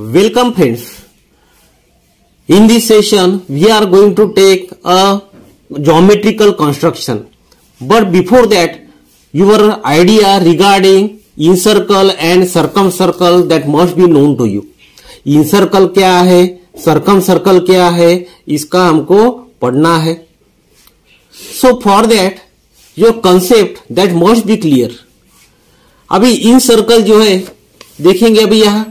Welcome friends. In this session we are going to take a geometrical construction. But before that, your idea regarding incircle and circumcircle that must be known to you. Incircle क्या है, circumcircle क्या है, इसका हमको पढ़ना है. So for that your concept that must be clear. अभी incircle जो है देखेंगे अभी यहाँ.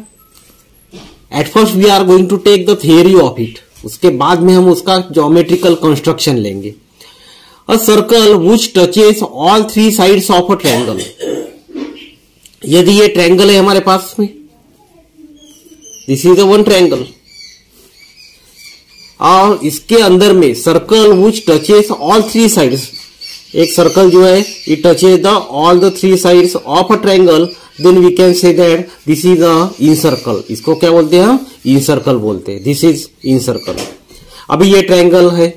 At first we are going to take the theory of it. उसके बाद में हम उसका geometrical construction लेंगे. A circle which touches all three sides of a triangle. यदि ये triangle है हमारे पास में, this is the one triangle. और इसके अंदर में circle which touches all three sides. एक circle जो है it touches the all the three sides of a triangle. Then we can say that this is a incircle. इसको क्या बोलते हैं हम? Incircle बोलते हैं. This is incircle. अभी ये triangle है.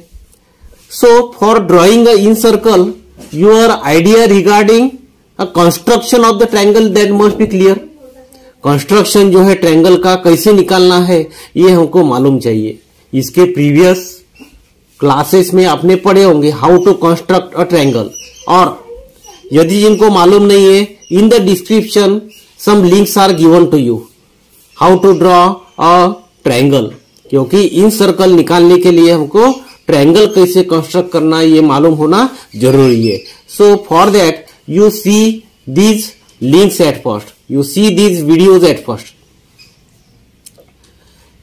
So for drawing a incircle, your idea regarding a construction of the triangle that must be clear. Construction जो है triangle का कैसे निकालना है ये हमको मालूम चाहिए. इसके previous classes में आपने पढ़े होंगे how to construct a triangle. और यदि जिनको मालूम नहीं है, in the description some links are given to you how to draw a triangle. क्योंकि इन सर्कल निकालने के लिए हमको ट्रायंगल कैसे कंस्ट्रक्ट करना ये मालूम होना जरूरी है. So for that you see these links at first, you see these videos at first.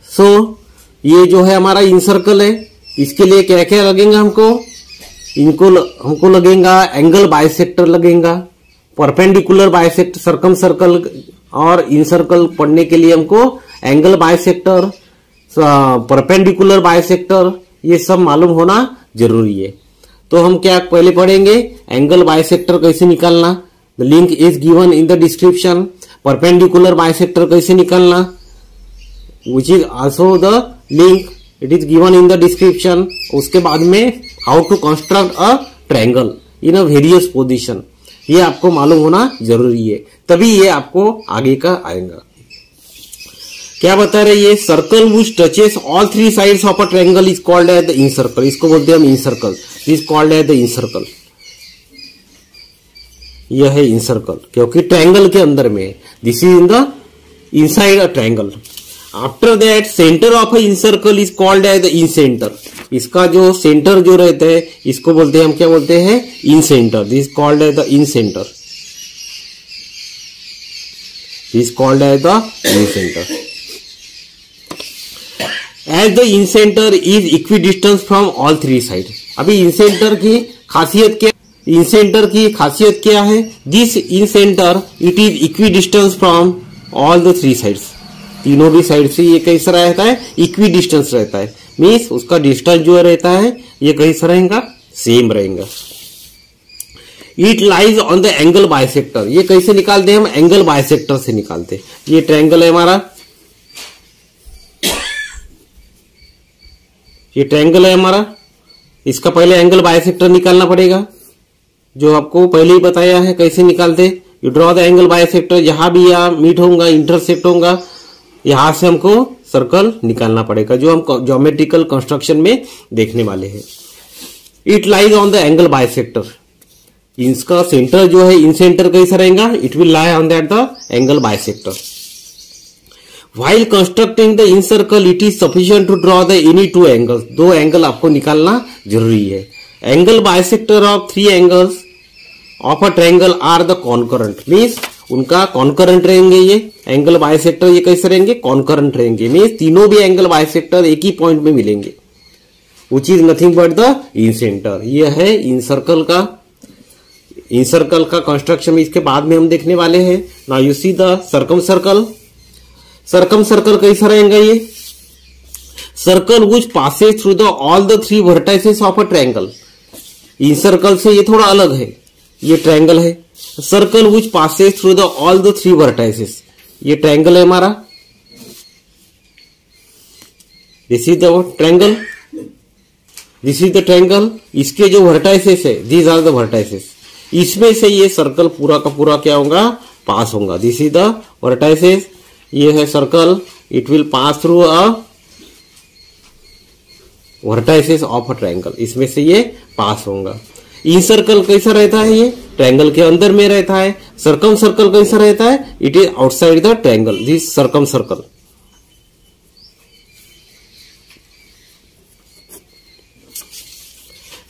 So ये जो है हमारा इन सर्कल है, इसके लिए क्या क्या लगेगा हमको लगेगा एंगल बाइसेक्टर लगेगा, परपेंडिकुलर बाइसेक्टर, सर्कम सर्कल और इन सर्कल पढ़ने के लिए हमको एंगल बाइसेक्टर, परपेंडिकुलर बाइसेक्टर ये सब मालूम होना जरूरी है. तो हम क्या पहले पढ़ेंगे, एंगल बाइसेक्टर कैसे निकालना. The link is given in the description. Perpendicular bisector कैसे निकालना, which is also the link, it is given in the description. उसके बाद में how to construct a triangle in a various position, ये आपको मालूम होना जरूरी है, तभी ये आपको आगे का आएगा. क्या बता रहे ये circle which touches all three sides of a triangle is called as the incircle. इसको बोलते हैं हम incircle. Is called as the incircle. यह है इनसर्कल क्योंकि ट्रायंगल के अंदर में, this is in the inside a triangle. After that centre of a incircle is called as the incentre. इसका जो सेंटर जो रहता है इसको बोलते हैं हम, क्या बोलते हैं, incentre. This called as the incentre. This called as the incentre. As the incentre is equidistance from all three side. अभी इन सेंटर की खासियत क्या, इन सेंटर की खासियत क्या है, this in centre it is equidistance from all the three sides. तीनों भी साइड से ये कैसा रहता है, इक्विडिस्टेंस रहता है. मीन्स उसका डिस्टेंस जो रहता है ये कैसा रहेगा, सेम रहेगा. It lies on the angle bisector. ये कैसे निकालते हैं हम, एंगल बाइसेक्टर से निकालते हैं. ये ट्रायंगल है हमारा, ये ट्रायंगल है हमारा, इसका पहले एंगल बाइसेक्टर निकालना पड़ेगा, जो आपको पहले ही बताया है कैसे निकालते. You draw the angle bisector. जहां भी यहां मीट होगा, इंटरसेक्ट होगा, यहां से हमको सर्कल निकालना पड़ेगा, जो हम ज्योमेट्रिकल कंस्ट्रक्शन में देखने वाले हैं. It lies on the angle bisector. इसका सेंटर जो है, इन सेंटर कैसा रहेगा, it will lie on that the angle bisector. While constructing the incircle, it is sufficient to draw the any two angles. दो एंगल आपको निकालना जरूरी है. Angle bisector of three angles of a triangle are the concurrent. Means उनका concurrent रहेंगे. ये angle bisector ये कैसे रहेंगे, कॉन्करेंट रहेंगे. मीन्स तीनों भी एंगल बाइसेक्टर एक ही पॉइंट में मिलेंगे, which is nothing but the in centre. ये है इनसर्कल का. इनसर्कल का कंस्ट्रक्शन इसके बाद में हम देखने वाले हैं. Now you see the circum circle. Circum circle कैसा रहेगा, ये circle which passes through the all the three vertices of a triangle. In circle से ये थोड़ा अलग है. ये ट्रायंगल है. Circle which passes through the all the three vertices. ये ट्रायंगल है हमारा, this is the triangle, this is the triangle. इसके जो वर्टाइसेस है, दीज आर द वर्टाइसेस. इसमें से ये सर्कल पूरा का पूरा क्या होगा, पास होगा. This is the vertices. ये है circle, it will pass through a vertices of a triangle, इसमें से ये पास होगा। इन सर्कल कैसा रहता है, ये ट्रायंगल के अंदर में रहता है। सर्कम सर्कल कैसा रहता है, it is outside the triangle, this circum circle.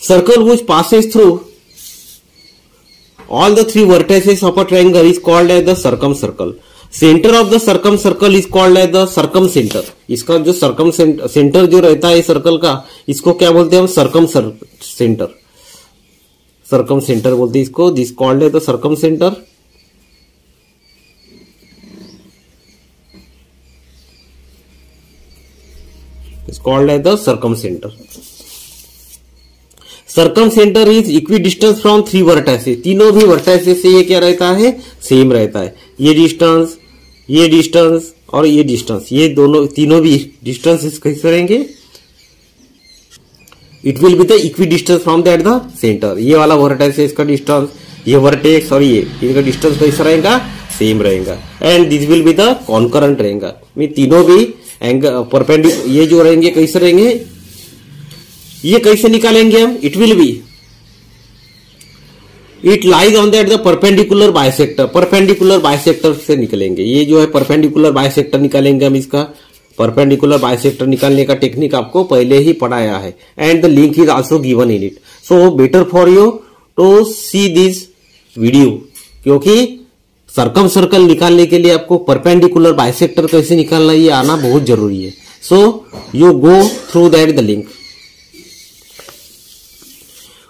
Circle which passes through all the three vertices of a triangle is called as the circumcircle. Center of the circumcircle is called as the circumcenter. इसका जो circumcenter जो रहता है circle का, इसको क्या बोलते हैं हम, circumcenter। circumcenter बोलते हैं इसको, this called as the circumcenter। is called as the circumcenter। Circum centre is equi distance from three vertices, तीनों भी वर्टाइसेस से ये क्या रहता है, सेम रहता है। ये डिस्टेंस और ये डिस्टेंस, ये दोनों तीनों भी डिस्टेंस कैसे रहेंगे, it will be the equi distance from that the centre. ये वाला वर्टाइसेस का डिस्टेंस, ये वर्टेक्स और ये इनका डिस्टेंस कैसा रहेगा, सेम रहेगा। And this will be the concurrent रहेगा, तीनों भी एंगल परपेंडिकुलर, ये जो रहेंगे कैसे रहेंगे, ये कैसे निकालेंगे हम, it will be, it lies on that the perpendicular bisector, perpendicular bisector से निकलेंगे। ये जो है परपेंडिकुलर बाइसेक्टर निकालेंगे हम, इसका परपेंडिकुलर बाइसेक्टर निकालने का टेक्निक आपको पहले ही पढ़ाया है। And the link is also given in it, so better for you to see this video, क्योंकि सर्कम सर्कल निकालने के लिए आपको परपेंडिकुलर बाइसेक्टर कैसे निकालना ये आना बहुत जरूरी है। So you go through that the link.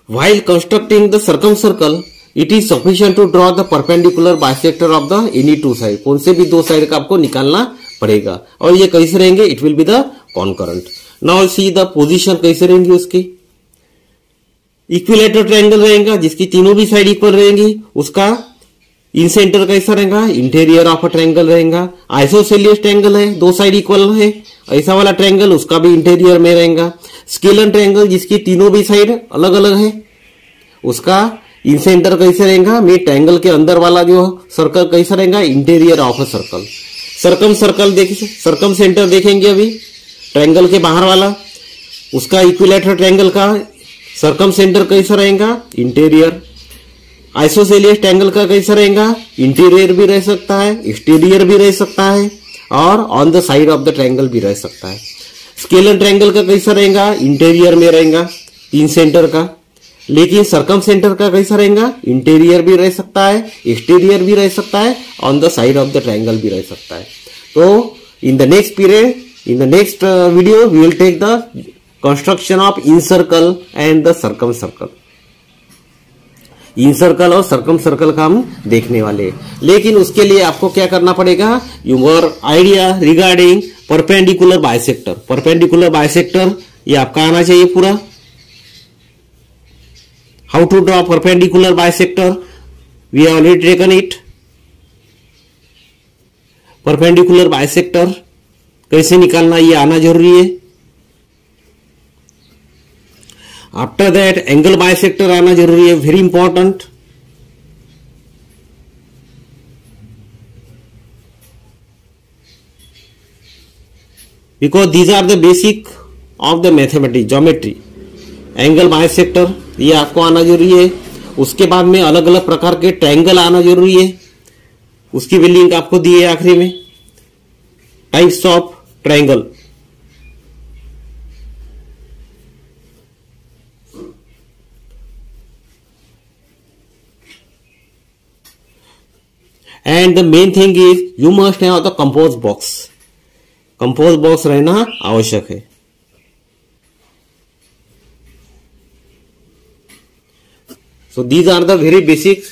While constructing the circumcircle, it is sufficient to draw the perpendicular bisector of the any two side। कौन से भी दो साइड का आपको निकालना पड़ेगा, और ये कैसे रहेंगे, it will be the concurrent. Now see the position कैसे रहेंगी उसकी, इक्विलेटरल ट्रायंगल रहेगा जिसकी तीनों भी साइड इक्वल रहेंगी, उसका इन सेंटर कैसा रहेगा, इंटीरियर ऑफ अ ट्रायंगल रहेगा। आइसोसेलियस ट्रायंगल है, दो साइड इक्वल है, ऐसा वाला ट्रायंगल उसका भी इंटीरियर में रहेगा। स्केलर ट्रायंगल जिसकी तीनों भी साइड अलग अलग है, उसका इन सेंटर कैसे रहेगा, में ट्रायंगल के अंदर वाला जो सर्कल कैसा रहेगा, interior of a circle. Circum circle देखिए, सर्कम सेंटर देखेंगे अभी, ट्रायंगल के बाहर वाला, उसका इक्विलेटरल ट्रायंगल का सर्कम सेंटर कैसा रहेगा, इंटीरियर। आइसोसेलियस ट्रायंगल का कैसा रहेगा, इंटीरियर भी रह सकता है, एक्सटीरियर भी रह सकता है, और on the side of the triangle भी रह सकता है। स्केलर ट्रायंगल का कैसा रहेगा, इंटीरियर में रहेगा इन सेंटर का, लेकिन सर्कम सेंटर का कैसा रहेगा, इंटीरियर भी रह सकता है, एक्सटीरियर भी रह सकता है, on the side of the triangle भी रह सकता है। तो in the next period, in the next video we will take the construction of incircle and the circumcircle. Incircle और सर्कम सर्कल का हम देखने वाले हैं, लेकिन उसके लिए आपको क्या करना पड़ेगा, your idea regarding perpendicular bisector. Perpendicular bisector ये आपका आना चाहिए पूरा। How to draw perpendicular bisector, we have already taken it. Perpendicular bisector कैसे निकालना ये आना जरूरी है। आफ्टर दैट एंगल बाइसेक्टर आना जरूरी है, very important. Because these are the basic of the mathematics, geometry. Angle bisector ये आपको आना जरूरी है। उसके बाद में अलग अलग प्रकार के ट्रायंगल आना जरूरी है, उसकी भी लिंक आपको दी है आखिरी में। Types of triangle, and the main thing is you must have the compose box. Compose box रहना आवश्यक है। So these are the very basic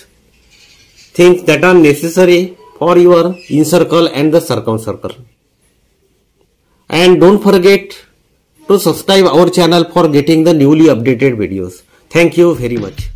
things that are necessary for your incircle and the circumcircle. And don't forget to subscribe our channel for getting the newly updated videos. Thank you very much.